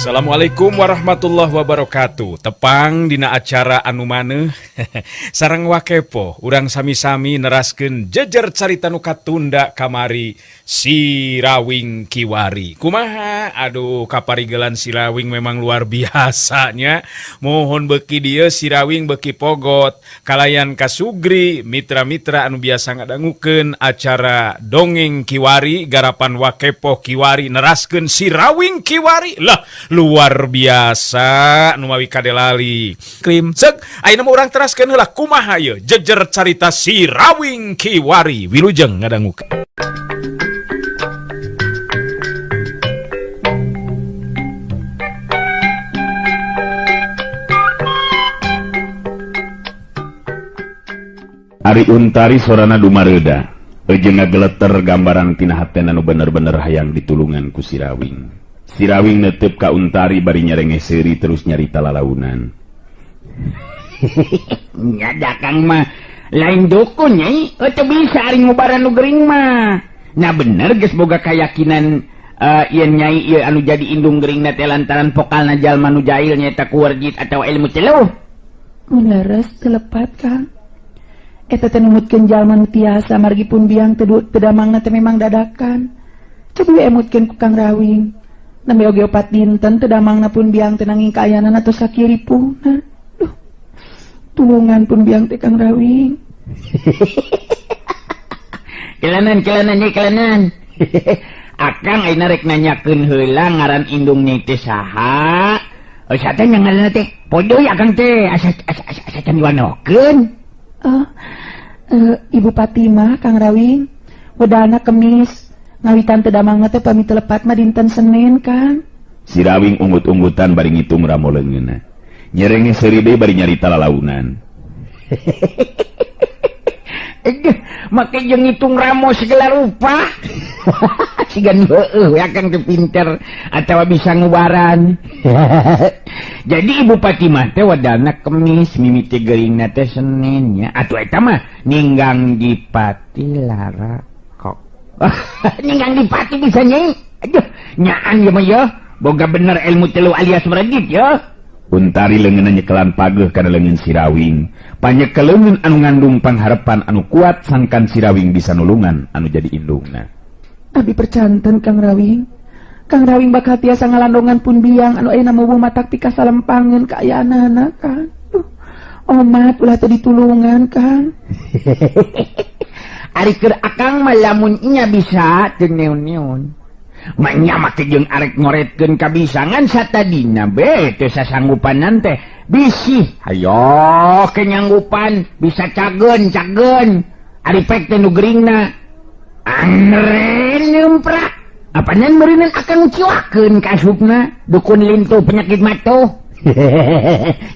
Assalamualaikum warahmatullahi wabarakatuh. Tepang dina acara anu maneuh sareng wakepo urang sami-sami neraskeun jejer carita nu katunda kamari Sirawing Kiwari. Kumaha? Aduh, kaparigelan Sirawing memang luar biasanya. Mohon beuki dieu Sirawing beuki pogot kalayan kasugri mitra-mitra anu biasa ngadangukeun acara dongeng Kiwari garapan wakepo Kiwari neraskeun Sirawing Kiwari. Lah luar biasa nu mawi kadelali klim seug ayeuna mah urang teraskeun heula kumaha ieu jejer carita Sirawing Kiwari wilujeng ngadangukeun. Ari Untari sorana dumareuda jeung ngageleter gambaran tina hatena nu bener-bener hayang ditulungan ku Sirawing. Sirawing netep ka Untari bari nyarenge seuri terus nyarita lalaunan. Nya dakang mah lain dukun nyai, teu bisa ari ngubaran nu gering mah. Nah bener geus boga kayakinan yen nyai ieu anu jadi indung gering teh lantaran pokalna jalma nu jahil nyaeta kuwarjit atau ilmu celuh. Mun leres telepat Kang. Eta teh numutkeun jalma nu tiasa margi pun biang teu damangna teh memang dadakan. Coba emutkeun ku Kang Rawing. Nambe oge 4 dinten teu damangna pun biang teh nanging kaayanana tos sakiripuna. Duh. Tulungan pun biang teh Kang Rawing. Kelanan. Akang ayeuna rek nanyakeun heula ngaran indung nyai teh saha? Asa teh ngaranna teh podoy akang teh asa can diwanokeun. Ibu Fatimah Kang Rawing. Wedana Kemis. Ngawitan teu damangna teh pami telepat mah dinten Senin Kang. Sirawing unggut-unggutan bari ngitung ramo leungeunna. Nyerenge seuri deui bari nyarita lalaunan. Make jeung ngitung ramo segala rupa. Sigan heueuh we akang teu pinter atawa bisa ngubaran. Jadi Ibu Fatimah teh wadana Kemis mimiti geuringna teh Senin nya. Atuh eta mah ninggang dipati lara kok. Ninggang dipati bisa nyai. Aduh, nyaan ya mah ya. Boga bener ilmu telu alias merajit ya. Untari leungeunna nyekelan pageuh kana leungeun Sirawing. Panyekeleun anu ngandung pangharepan anu kuat sangkan Sirawing bisa nulungan anu jadi indungna. Abi percanten Kang Rawing. Kang Rawing bakal tiasa ngalandongan pun biang anu ayeuna mubuh matak pika salempangeun ka ayaanana Kang. Omat ulah teu ditulungan Kang. Ari keur akang mah lamun nya bisa teu neun-neun. Manya make jeung arek ngoretkeun kabisangan satadina be teu sasanggupanan teh bisi. Hayo kenyanggupan bisa cageun. Ari pek teh nu geuringna angren neumprak. Apanan meureunna akan ciwakeun ka asupna dukun lintu penyakit matuh.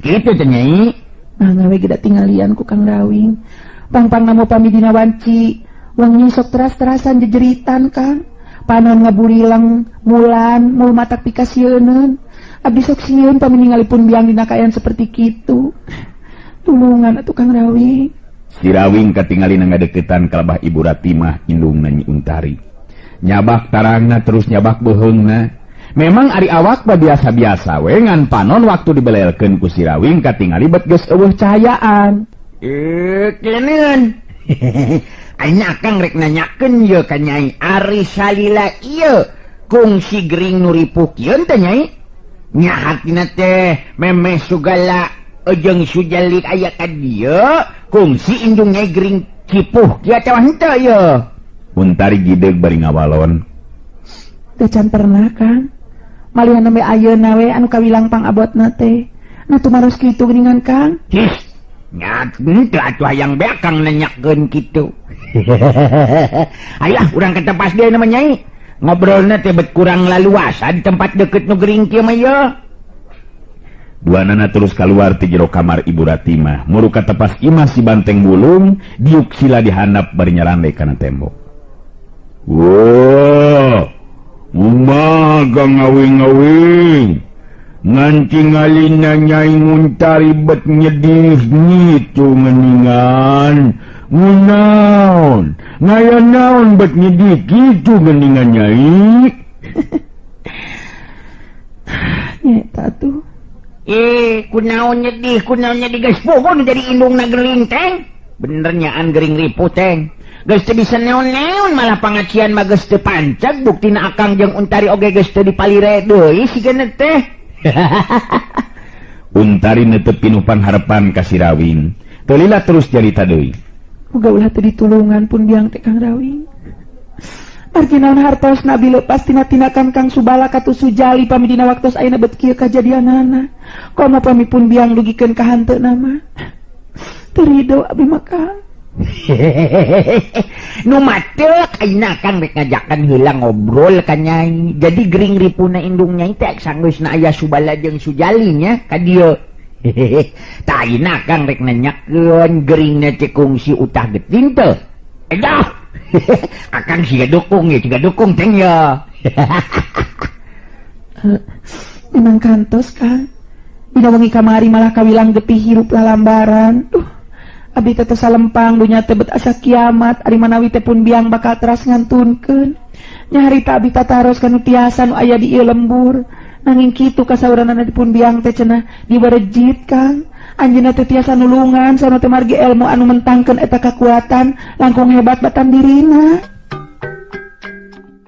Kitu teh nyai. Mangga we geda tinggalian ku Kang Rawing. Pang-pang namo pami dina wanci. Wangi sok teras-terasan jejeritan Kang. Panon ngaburilang mulan mul matak pikasieun. Abdi sok sieun pami ningalipun biang dina kaayaan seperti kitu. Tulungan atuh Kang Rawing. Sirawing katingalina ngadeukeutan ka Abah Ibu Ratimah indungna Nyi Untari. Nyabak tarangna terus nyabak beheungna. Memang ari awak mah biasa-biasa we ngan panon waktu dibelelkeun ku Sirawing katingali bet geus eueuh cahayaan. Keleneun. Ayeuna akang rek nanyakeun ieu ka Nyai ari salila ieu kungsi gering nu ripukieun teh Nyai. Nya hatina teh memeh sugala jeung sujalik aya ka dieu kungsi indung Nyai gering kipuh kieu teh henteu ieu. Untari gideg bari ngawalon. Teu can pernah Kang. Malihan we ayeuna we anu kawilang pangabotna teh. Na tumaros kitu geuningan Kang. Nya teu atuh hayang be akang nanyakeun kitu. Ayolah urang ketepas deui na Nyai. Ngobrolna teh bet kurang laluasa di tempat deukeut nu gering kieu mah ye. Duanana terus kaluar ti jero kamar Ibu Ratimah. Muru katepas imah si banteng bulung diuk sila dihandap bari nyarande kana tembok. Wah, umaga ngawing-ngawing. Ngan tingalina Nyai Untari bet nyedih ngitu ngeningan. Ngunaon, ngayan naon bet nyedih gitu ngeningan Nyai. Nyata tuh. Kunaonnya di guys pohon jadi indung na geling teng. Bener nyaan gering ripu teng. Geus teu bisa neon-neon malah pangacian mah geus teu pancag buktina akang jeung Untari oge geus teu dipalire deui sigana teh. Untari netepin upan harapan ka si Rawing. Teu lila terus jarita deui. Muga ulah teu ditulungan pun biang teh Kang Rawing. Margi naon hartos nabi lepas tina tindakan Kang Subala katu Sujali pami dina waktos ayeuna bet kieu kajadianana. Komo pami pun biang dugikeun ka hanteuna mah. Teu ridho abi mah Kang. Nu matek ayeuna Kang rek ngajakan heula ngobrol ka Nyai. Jadi gering ripuna indung Nyai teh sanggeusna aya Subala jeung Sujali nya ka dieu. Tah ayeuna Kang rek nanyakeun geringna teh kungsi utah geuting teu. Edah. Akang siga dukung ya, siga dukung teng ya. Memang kantos Kang. Dina wengi kamari malah kawilang gepi hirup lalambaran. Abi teh salempang dunya teh bet asa kiamat, ari manawi teh pun biang bakal teras ngantunkeun. Nya harita abi tataros kanu tiasa nu aya di ieu lembur. Nanging kitu kasauranana dipun biang teh cenah diwarejit Kang. Anjeunna teh tiasa nulungan sono teh margi ilmu anu mentangkeun eta kakuatan langkung hebat batan dirina.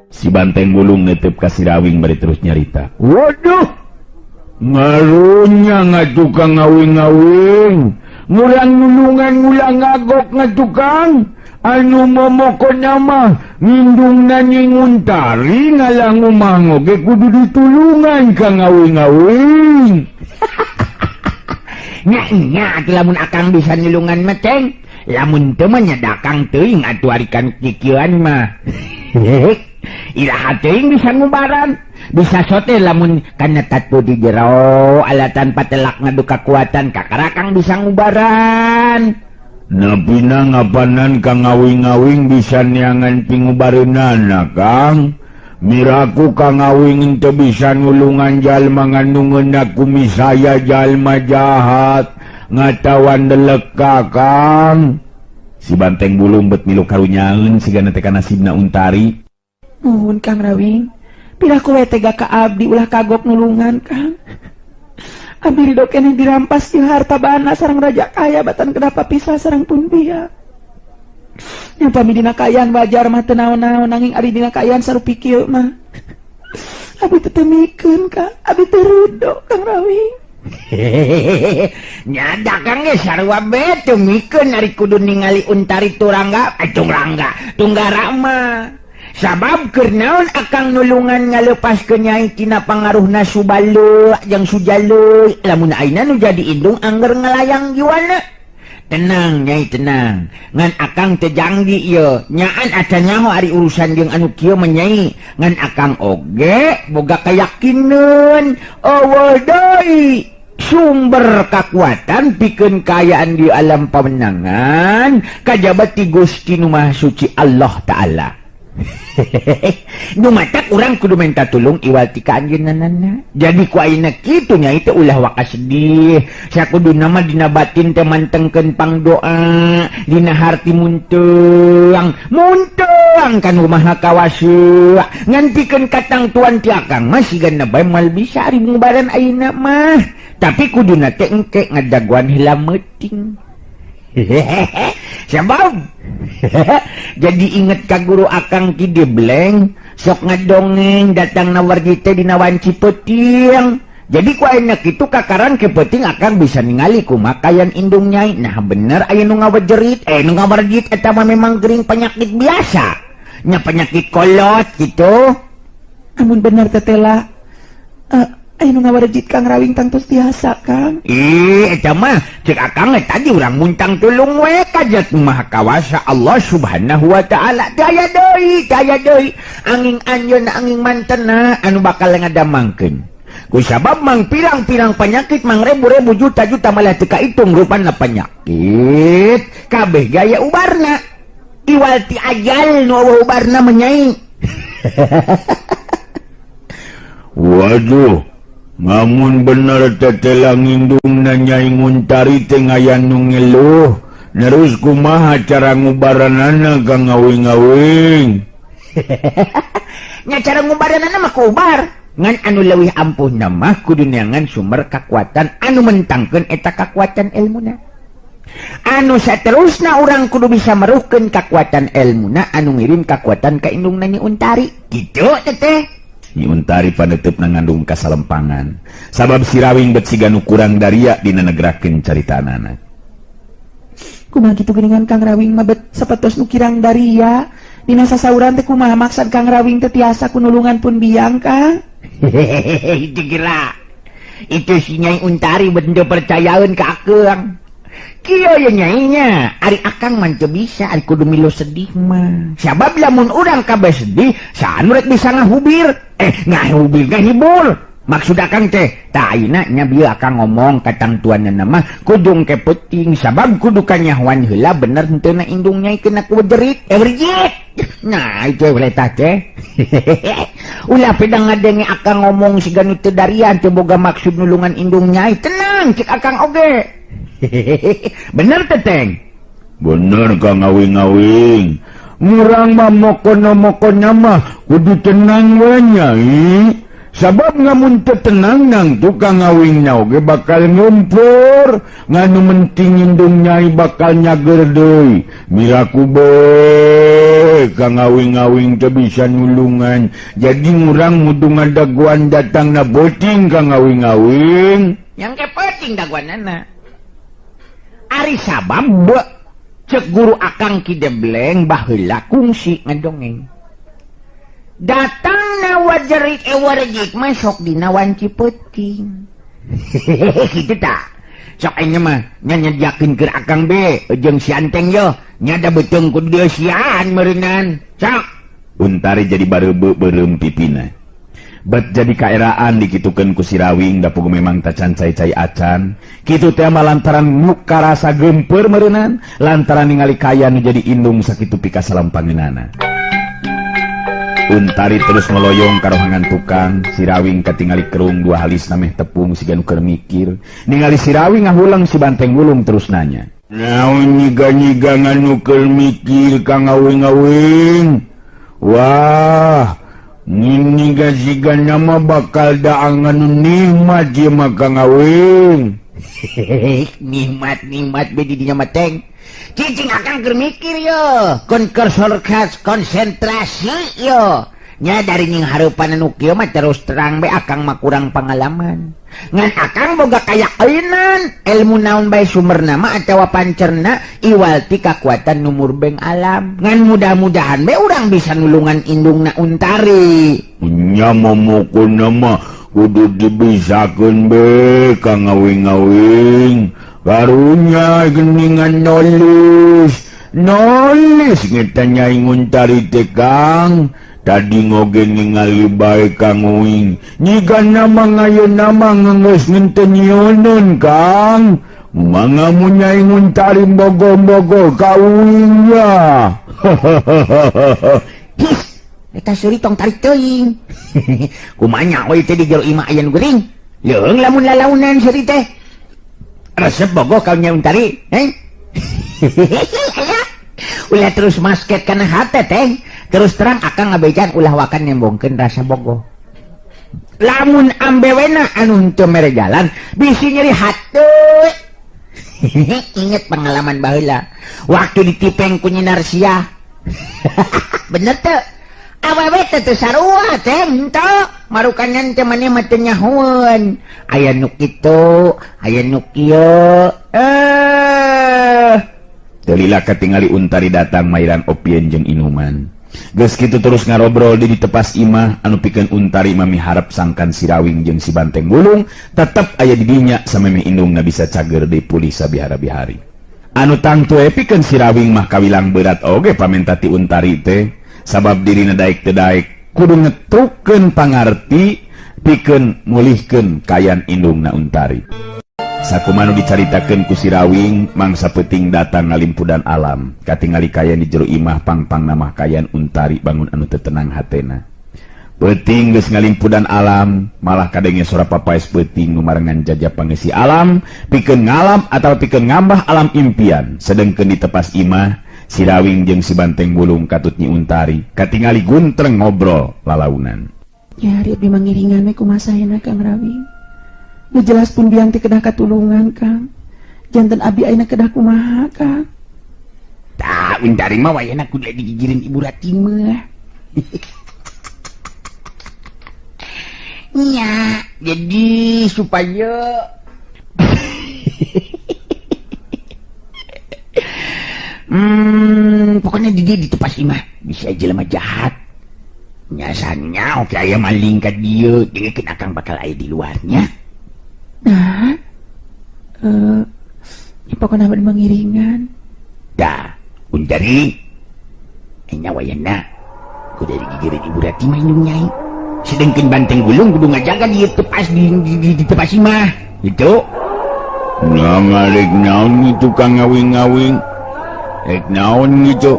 Si Banteng Bulung netep ka si Rawing bari terus nyarita. Waduh, ngarunya ngatukang ngawing-ngawing, ngulang nulungan ngulang ngagok ngatukang, anu momokon nama ngindung nanying Untari ngalang umangog kudu ditulungan ka ngawing-ngawing. Nya lamun akang bisa nulungan mah ceng, lamun teu mah nyadakang teuing atuh arikan kikieuan mah. Iraha teuing bisa ngubaran. Bisa sote lamun kana tatu di jero alatan patelak ngadu kakuatan kakarakang bisa ngubaran. Napina ngapanan ka ngawing-ngawing bisa niangan pingubareunana Kang. Miraku ka ngawing teu bisa nulungan jalma ngandungeun aku misaya jalma jahat ngatawan delek ka Kang. Si Banteng Bulung bet milu karunyaeun sigana teh kana nasibna Untari. Nuhun Kang Rawing. Piraku we tega ka abdi ulah kagok nulungan Kang. Abdi ridho keneh dirampas ieu harta bana sareng raja kaya batan kenapa pisah sareng pun biang. Nya pami dina kayaan wajar mah teu naon-naon nanging ari dina kayaan sarupi kieu mah. Abi teu temikeun Kang, abi teu ridho Kang Rawing. Nyada Kang ge sarua bae temikeun ari kudu ningali Untari Tunggara mah. Sabab keur naon akang nulungan ngalepaskeun Nyai tina pangaruhna Subala jeung Sujali. Lamun ayeuna nu jadi indung angger ngelayang jiwana. Tenang Nyai tenang, ngan akang teu janggi ieu. Nyaan acan nyaho ari urusan jeung anu kieu mah Nyai. Ngan akang oge boga kayakineun eueuh deui sumber kakuatan pikeun kaayaan di alam pamenangan kajabat ti Gusti Nu Maha Suci Allah Ta'ala. Nu matak urang kudu minta tulung iwal ti ka anjeunna. Jadi ku ayeuna kitu Nyai teh ulah waka sedih. Sakuduna mah dina batin teh mantengkeun pangdoa, dina harti munteang kan Maha Kawasa. Ngan pikeun katang tuan ti akang mah sigana bae mal bisa ari ngubaran ayeuna mah. Tapi kuduna teh engke ngadaguan heula meuting. Sabab jadi inget ka guru akang Ki Debleng sok ngadongeng datang nawardi teh dina wanci peuting. Jadi ku ayeuna kitu kakaran ke peuting akang bisa ningali kumaha kayan indung Nyai. Nah bener aya nu ngawejerit nu ngawarjit eta mah memang gering penyakit biasa. Nya penyakit kolot gitu. Amun bener teh tela anu ngawarejit Kang Rawing tangtos tiasa Kang. Eta mah cek akang tadi urang muntang tulung we ka Zat Maha Kawasa Allah Subhanahu wa Ta'ala. Daya deui anging anjeunna anging mantena anu bakal ngadamangkeun. Kusabab mang pirang-pirang penyakit mang rebu-rebu juta-juta malah teu kaitung rupana penyakit kabeh gaya ubarna. Iwal ti ajal nu ubarna menyai. Waduh, ngamun bener tetelang indung na Nyai Untari teh aya nu ngeluh. Nerus kumaha cara ngubaranana ka ngawing-ngawing? Nya cara ngubaranana mah kubar. ngan anu leuwih ampuh mah kudu neangan sumber kekuatan anu mentangkeun eta kekuatan ilmuna. Anu saterusna urang kudu bisa meruhkeun kekuatan ilmuna anu ngirim kekuatan ka indungna Nyi Untari. Kitu teteh. Nyi Untari paneutupna ngandung kasalempangan. Sabab si Rawing bet siga nu kurang daria dina negerakeun caritanana. Kumaha kitu geuningan Kang Rawing mah bet sapetos nu kirang daria. Dina sasauran teh kumaha maksad Kang Rawing teh tiasa kunulungan pun biang Kang. Itu kira. Itu si Nyai Untari benda percayaun ka akang. Kieu ya nyainya, ari akang mah teu bisa, ari kudu milu sedih mah. Sabab lamun urang kabeh sedih, sanu rek bisa ngahubir. Ngahubir ngahibur. Maksud akang teh, tah ayeuna nya bieu akang ngomong ka tang tuanna mah kudu ke penting sabab kudu kanyahoan heula bener henteu na indung nyai kena ku jerit. Berjit. Nah, itu boleh tah teh. Ulah pedang ngadenge akang ngomong siga nu teu darian teu boga maksud nulungan indung nyai. Tenang, cik akang oge. Bener teteng. Bener Kang Ngawing-ngawing. Murang mah mokona mah kudu tenang we Nyai. Sabab ngamun teu tenang nang tukang ngawingna oge bakal ngumpur. Nganu menting indung Nyai bakal nyager deui. Miraku be Kang Ngawing-ngawing teu bisa nulungan. Jadi murang mudu ngadaguan datangna beuting Kang Ngawing-ngawing. Yang ke penting daguanana. Ari sabab cek guru akang Kidebleng baheula kungsi ngadongeng. Datangna wajerit warjik masuk dina wanci peuting. Kitu tah. Sok anya mah nya nyediakeun keur akang be jeung si Anteng yo nya da beuteung kudu dieu sian meureunan. Sok. Untari jadi bareubeu beureum pipina. Bet jadi kaeraan dikitukeun ku si Rawing da puguh memang tacan cai-cai acan. Kitu teh mah lantaran muka rasa gempeur meureunan, lantaran ningali kaya nu jadi indung sakitu pikasalampangeunana. Untari terus meloyong karohangan tukang. Si Rawing katingali kerung dua halis nameh tepung siga nu keur mikir. Ningali si Rawing ngahulang si Banteng Wulung terus nanya. Naon nyiga-nyiga nganu keur mikir Kang Ngawing-ngawing? Wah, ngini gasiga nama bakal daangan nikmat je mah Kang Ngawing. Nikmat bedi dinya mateng. Cicing akang keur mikir yo, konsentrasi yo. Nya dari ning hareupan anu kieu mah terus terang be akang mah kurang pengalaman. Ngan akang boga kayakeunan, ilmu naon bae sumberna mah atawa pancerna iwalti kakuatan nu murbeng alam. Ngan mudah-mudahan be urang bisa nulungan indungna Untari. Nya momokonna mah kudu dibisakeun be Kang Ngawing-ngawing. Karunya geningan nulis ngeta Nyai Untari teh Kang. Tadi ngoge ningali bae Kang Ngawing. Nyiga nama ngayeun nama ngeus ngentenionon Kang. Mangamu Nyai Untari bogo-bogo kawing ya. His, eta suri tong tarik teuing. Kumanya we teh di jero imah aya nu geuning. Leung lamun lalaunan suri teh. Resep bogo ka Nyai Untari, ulah terus masket kana hate teh. Terus terang akang ngabejan ulah wakan nembongkeun rasa bogo. Lamun ambewena anu henteu mere jalan bisi nyeri hate. Inget pengalaman baheula waktu ditipeng ku Nyi Narsia. Bener teu? Awewe teh sarua teh henteu marukannya teh maneh mah teu nyahoeun. Aya nu kitu, aya nu kieu. Telila katingali Untari datang mairan opieun jeung inuman. Geus kitu terus ngarobrol di tepas imah anu pikeun Untari mah miharep sangkan si Rawing jeung si Banteng Wulung tetep aya di dinya samemeh indungna bisa cager deui pulih sabihara-bihari. Anu tangtu pikeun si Rawing mah kawilang berat oge pamenta ti Untari teh. Sabab dirina daek teu daek kudu ngetrukeun pangarti pikeun mulihkeun kayan indungna Untari. Sakumanu dicaritakeun ku si Rawing mangsa peuting datang ngalimpudan alam katingali kayan di jero imah pangpang namah kayan Untari bangun anu teu tenang hatena. Peuting geus ngalimpudan alam malah kadenge sora papaes peuting nu marengan jajah pangisi alam pikeun ngalam atawa pikeun ngambah alam impian. Sedengkeun di tepas imah si Rawing jeung si Banteng Wulung katut Nyi Untari katingali guntreng ngobrol lalaunan. Ya, hari abdi mangiringan we kumasahina Kang Rawing. Nu jelas pun biang teh kedah katulungan Kang. Janten abdi ayeuna kedah kumaha Kang. Tak, Untari mah wayana kudu digigirin Ibu Rati mah. Nya, jadi supaya pokoknya dia ditepas imah bisa aja lama jahat. Nyasanya oke aya maling ka dieu, dia kena Akang bakal aya di luarnya. Nah, pokoknya abdi mangiringan. Dah, Untari, enya wayana kudu digigirin Ibu Rati mah indung Nyai. Sedengkeun banteng gulung kudu ngajaga di tepas di tepas imah gitu. Ngarek naon itu Kang ngawing-ngawing. Naon gitu.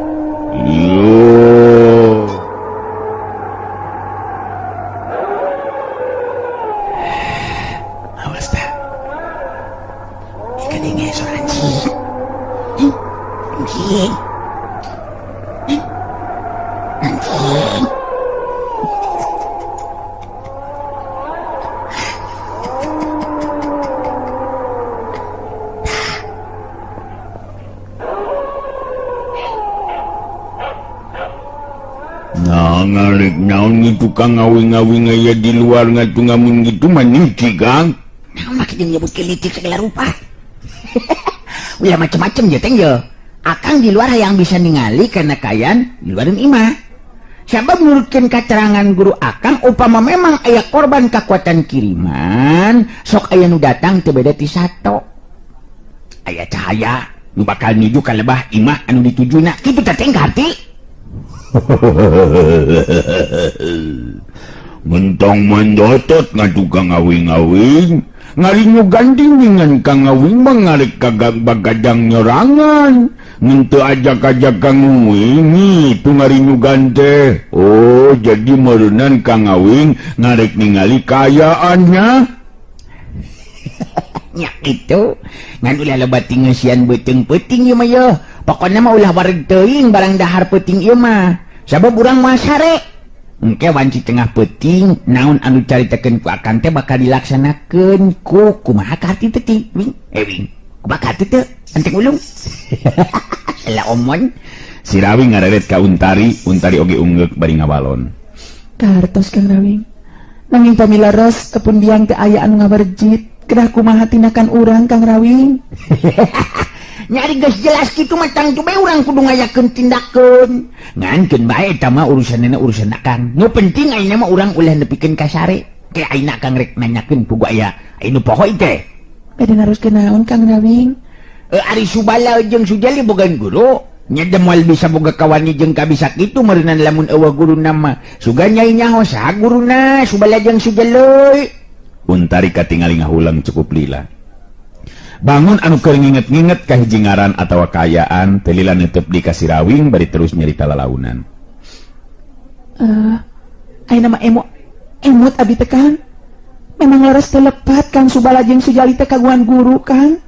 Yo. Awas dah. Ikan dengar suara anjing. Anjing. Anjing. Ngarek naon itu Kang ngawing-ngawing aya di luar ngatung-ngamun gitu manici Kang. Nah, makin nyebut kelitik segala rupa. Ulah macam-macam ya teng ya. Akang di luar yang bisa ningali karena kayan di luarin imah. Sabab menurutkan keterangan guru Akang, upama memang aya korban kekuatan kiriman, sok aya nu datang teu beda ti sato. Aya cahaya nu bakal nuju ka lebah imah anu ditujuna. Kitu teh teh hati. Mentong mendotot ngatukang ngawing-ngawing. Ngarinyo ganding dengan Kang Ngawing mangarek kagak bagadang nyerangan. Ngente ajak-ajak Kang Ngawing itu ngarinyo gante. Oh, jadi merenan Kang Ngawing ngarek ningali kayaannya. Nya itu ngan ulah loba tingeusian beuteung peuting ieu mah yeuh. Pokona mah ulah wareg teuing barang dahar peuting ieu mah. Sabab urang mah sare. Engke wanci tengah peuting naon anu caritakeun ku Akang teh bakal dilaksanakeun ku kumaha ka harti teh Wing? Wing. Kumaha ka teh anteng ulung. Salah omong. Si Rawing ngareret ka Untari oge ungeuk bari ngabalon. Kartos Kang Rawing. Nanging pamilaros kepun biang teh aya anu ngaberjit. Kedah kumaha tindakan urang Kang Rawing. Nyari geus jelas kitu mah tang teu bae urang kudu ngayakeun tindakeun. Ngankeun bae eta mah urusanna urusan Akang. Nu penting ayeuna mah urang ulah nepikeun ka sare. Ke ayeuna Akang rek nanyakeun pugu aya anu poho teh. Bade naruskeun naon Kang Rawing? Ari Subala jeung Sujali bogan guru. Nya moal bisa boga kawani jeung kabisa kitu meureunna lamun eueuh guruna mah. Suga Nyai nyaho saha guruna Subala jeung Sujali. Untari katingali ngahulang cukup lila. Bangun anu keur nginget-nginget ka hiji ngaran atawa kayaan teu lila neuteub di ka si Rawing bari terus nyarita lalaunan. Ayeuna mah emut abdi teh Kang. Memang leres teu lepat Kang Subala jeung Sujali teh kaguan guru Kang.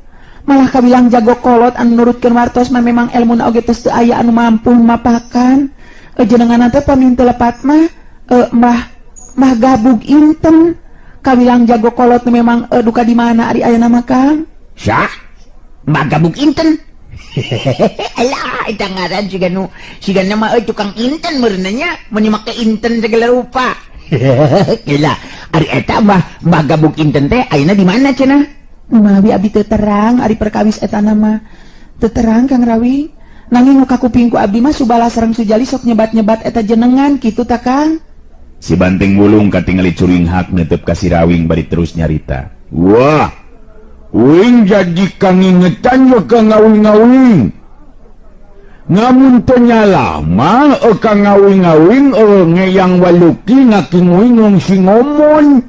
Malah kabilang jago kolot anu nurutkeun wartos mah memang elmuna oge teu aya anu mampu mapakan. Jenengan teh pamin teu lepat mah mah gabug inten. Kabilang jago kolot memang duka di mana ari ayeuna mah Kang? Sah? Mbak gabuk inten? Alah, eta ngaran siga nama tukang inten meureunanya meni make inten segala rupa. Gila, ari eta mbah gabuk inten teh ayeuna di mana cenah? Mawi abdi teu terang ari perkawis eta nama. Teu terang Kang Rawing. Nanging nu kakupingku abdi mah Subala sareng Sujali sok nyebat-nyebat eta jenengan kitu ta Kang? Si Banteng Wulung katingali curing hak neuteub ka si Rawing bari terus nyarita. Wah, Wing jadi kang ingetan ya Kang Ngawing-ngawing. Ngamun tenyala mah Kang Ngawing-ngawing ngeyang waluki ngaking wing si ngomon.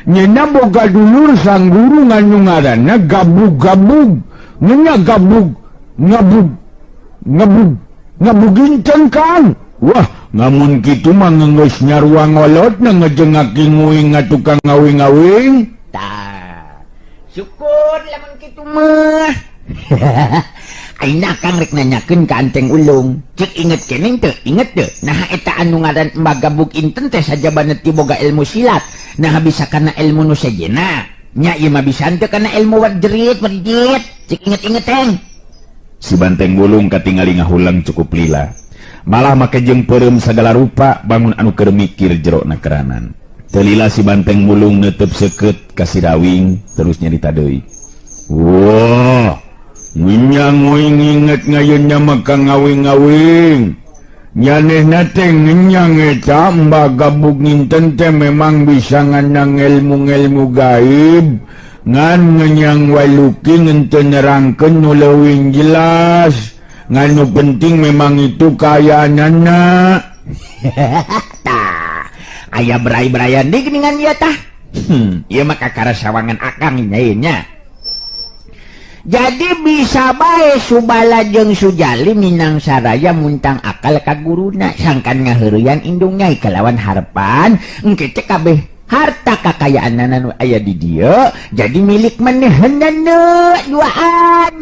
Nyena boga dulur sang guru nganu ngaranna gabug-gabug. Nya gabug ngabuginten Kang. Wah, ngamun kitu mah ngeus nyarua ngolot na ngajengaking wing ngatukang ngawing-ngawing. Tah. Syukur lamun kitu mah. Aina Kang rek nanyakeun ka Anteng Ulung. Cek inget keneng teu? Inget teu? Nah eta anu ngaran Mbah Gabuk Inten teh sajabana ti boga ilmu silat. Nah bisa kana ilmu nu sejenna. Nya ieu mah bisa teu kana ilmu warjerit. Cek inget-inget teng. Si Banteng Bulung katingali ngahulang cukup lila. Malah make jeung peureum sagala rupa bangun anu keur mikir jero nakeranan. Teu lila si Banteng Bulung neuteup seukeut ka si Rawing terus nyarita deui. Wah, ngenyang uing inget ngayeun mah ka ngawing-ngawing. Nyanehna teh ngenyang eta Mbah Gabuk Nginten teh memang bisa nganang ilmu-ilmu gaib. Ngan ngenyang waluki ngente nerangkeun nu leuwih jelas. Nganu penting memang itu kayaanana. Tah, aya berai-beraian deui geuningan ieu tah. Ieu mah kakara sawangan akang nya. Jadi bisa bae Subala jeung Sujali minang saraya muntang akal ka guruna sangkan ngaheureuyan indung Nyai kalawan harapan engke teh kabeh harta kakayaanna nu aya di dieu jadi milik manehna duaan.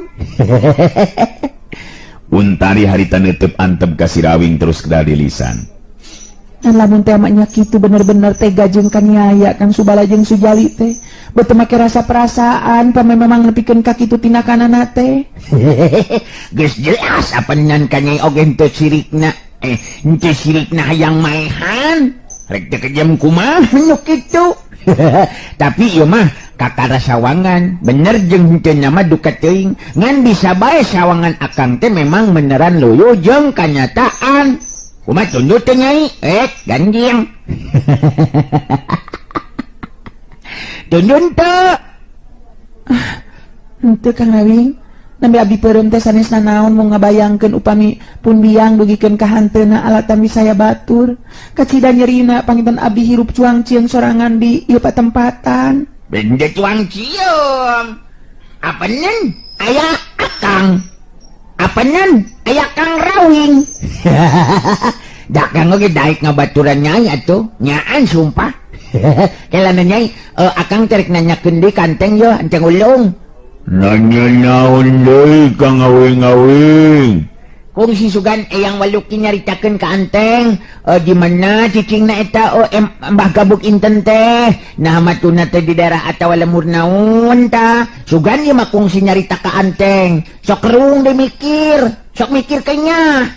Untari harita neuteub antep ka si Rawing terus kedali lisan. Dan lamun teh nya kitu bener-bener tega jeung kaniaya Kang Subala jeung Sujali teh. Beuteung make rasa perasaan pame memang nepikeun ka kitu tinakanana teh. Geus jelas apenan ka Nyai oge henteu sirikna. Henteu sirikna hayang maehan. Rek teu kejem kumaha nu kitu. Tapi ieu mah kakara sawangan. Bener jeung henteu nama duka teuing. Ngan bisa bae sawangan akang teh memang beneran loyo jeung kanyataan. Kumaha tunduk teh Nyai? Ganjing. Tunduk teu. Henteu Kang Rawing. Nambe abdi peureum teh sanesna naon mau ngabayangkeun upami pun biang dugikeun ka hanteuna alatan wisaya batur. Kacida nyerina panginten abdi hirup cuang cieung sorangan di ieu patempatan. Benda cuang cium. Apeun aya akang. Apeun aya Kang Rawing. Da Kang oge daek ngabaturan Nyai atuh. Nyaan sumpah. Kelana Nyai, akang terek nanyakeun deui kanteng yo Anteng Ulung. Nanya naon deui ka ngawing-ngawing? Kung si Sugan eyang waluki nyaritakeun ka Anteng, di mana cicingna eta Mbah Gabuk Inten teh. Nah matuna teh di daerah atawa lemur naon ta. Sugan ieu mah kungsi nyarita ka Anteng. Sok reung deui mikir, sok mikir kenya.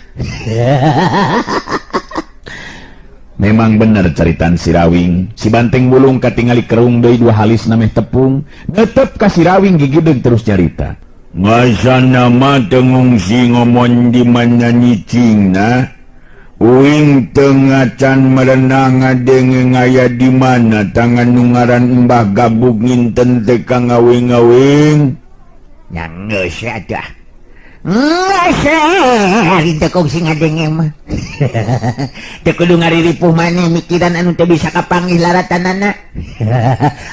Memang bener caritan si Rawing. Si Banteng Bulung katingali kerung deui dua halis nameh tepung. Netep ka si Rawing gigideung terus carita. Ngasana mah teu ngungsi ngomong di mana nyicingna. Uing teu ngacan merenang ngadenge aya di mana tangan nu ngaran Mbah Gabuk Nginten teh ka ngawing-ngawing. Yang geus atuh. Ari teu kongsi ngadenge mah. Teu kudu ngariripuh maneh mikiran anu teu bisa kapanggih laratanana.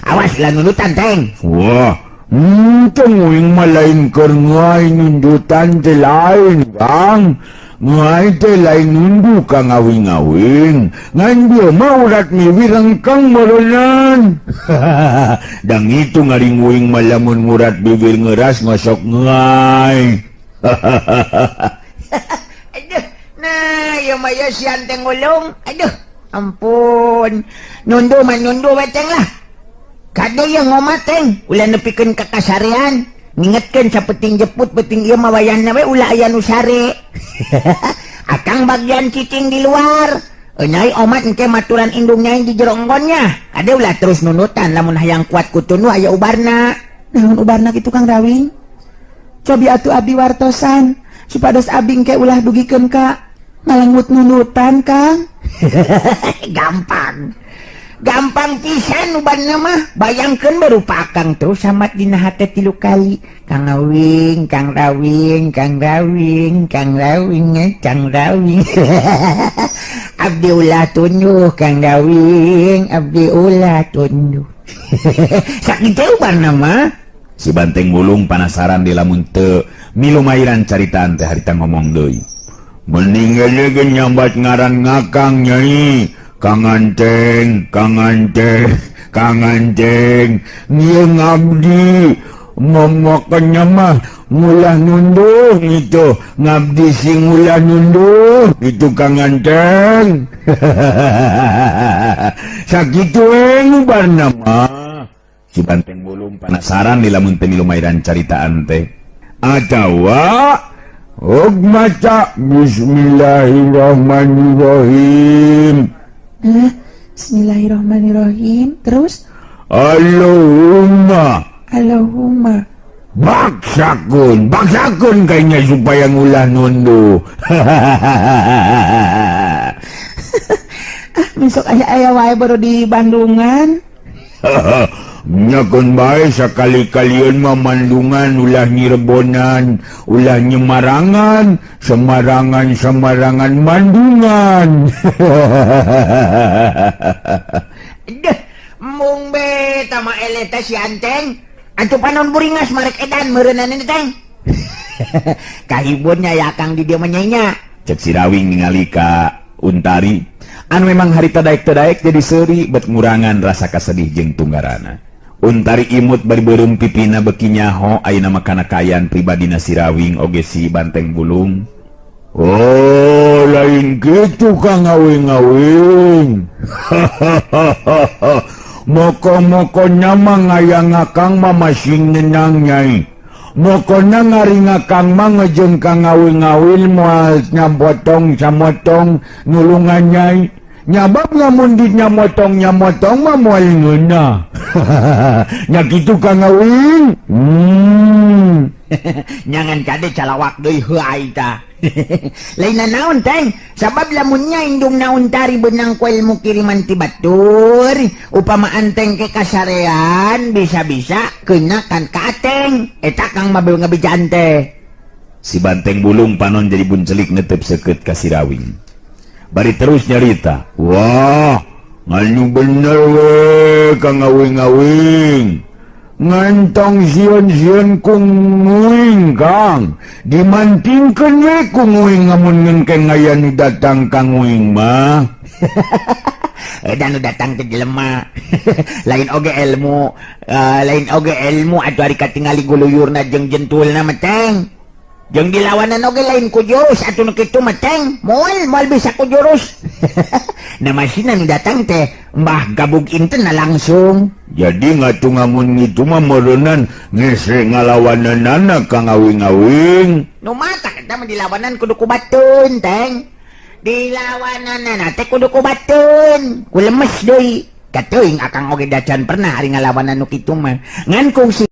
Awas lah nunutan teng. Wah, uing mah lain keur ngai nundutan teh lain, Kang. Ngai teh lain nundu ka ngawing-ngawing. Ngan dieu mah urat miwir engkang meureunan. Dang itu ngaring uing mah lamun urat bibir ngeras ngosok ngai. Aduh, nah, ya maya si Anteng Ulung. Aduh, ampun. Nundu bateng lah. Kade yang ngomateng. Ulah nepikeun ka kasarean. Ngingetkeun sapeting jeput peting ieu mah wayahna we ulah aya nu sare. Akang bagian cicing di luar. Nyai omat engke maturan indung Nyai di jero enggonnya. Kade ulah terus nunutan lamun hayang kuat kutunu aya ubarna. Naon ubarna kitu Kang Rawing? Cobi atuh abdi wartosan supados abdi engke ulah dugikeun ka ngalengut nunutan Kang. Gampang pisan ubarna mah. Bayangkeun berupa akang terus samat dina hate 3 kali. Kang Rawing, Kang Rawing, Kang Rawing, Kang Rawing, Kang Rawing. Abdi ulah tunduh Kang Rawing, abdi ulah tunduh. Sakit ubarna mah. Si Banteng Bulung penasaran di lamun teu milu mairan caritaan teh harita ngomong deui. Mending ge nyambat ngaran ngakang Nyai. Kang Anteng, Kang Anteng, Kang Anteng. Nyieun abdi Makanya mah ngulah nunduh itu ngabdi sing ngulah nunduh itu Kang Anteng. Sakitu ngubar nama. Si Banteng Bulung penasaran di lamun teu milu mairan caritaan teh. Atawa maca Bismillahirrahmanirrahim. Bismillahirrahmanirrahim. Terus Allahumma baksakeun kayaknya supaya ngulah nunduh. besok aya wae baru di Bandungan. Nyakeun bae sakali-kalian mah Mandungan ulah nyirebonan, ulah nyemarangan, semarangan Mandungan. Deh, mung beta mah eleta si Anteng. Atuh panon buringas marek edan meureunna ini teng. Kahibunnya ya Kang di dia menyenya. Cek si Rawing ningali ka Untari. Anu memang harita daek-daek jadi seuri bet ngurangan rasa kasedih jeung tunggarana. Untari imut bari beureum pipina beuki nyaho ayeuna mah kana kaayaan pribadina si Rawing oge si Banteng Bulung. Oh, lain gitu Kang ngawing-ngawing. Moko-mokonya mah ngayang Kang mah masih nyenang nyai. Mokona ngaringa Kang mah ngejeng Kang ngawing-ngawing moal nyamotong nulungan nyai. Nyabab ngamun di nyamotong mah moal ngeunah. Nya kitu Kang ngawing. Nyangan kade calawak deui heuai ta. Lain naon teng, sabab lamunnya indung naon tari benang ku ilmu kiriman ti batur, upama Anteng ke kasarean bisa-bisa kenakan ka Ateng. Eta Kang mabel ngabijan teh. Si Banteng Bulung panon jadi buncelik netep seukeut ka si Rawing. Bari terus nyarita. Wah, anu bener we Kang ngawing-ngawing. Ngantong sion-sion kung nguing Kang. Dimantingkeun we kung nguing ngamun ngengkeng aya nu datang Kang nguing mah. Dan nu datang ke jelema. Lain oge ilmu atuh ari katingali guluyurna jeung jentulna mah teng. Jeung dilawanan oge lain ku jurus atuh nu kitu mah teng. Moal bisa ku jurus. Nama sina nu datang teh Mbah Gabug Intena langsung. Jadi ngatu ngamun itu mah meureunan ngese ngalawananana Kang ngawing-ngawing. Nu mata kita mah dilawanan kudu ku bateun teng. Dilawananana teh kudu ku bateun. Ku lemes deui. Kateuing akang oge dacan pernah ari ngalawanan nu kitu mah. Ngan kungsi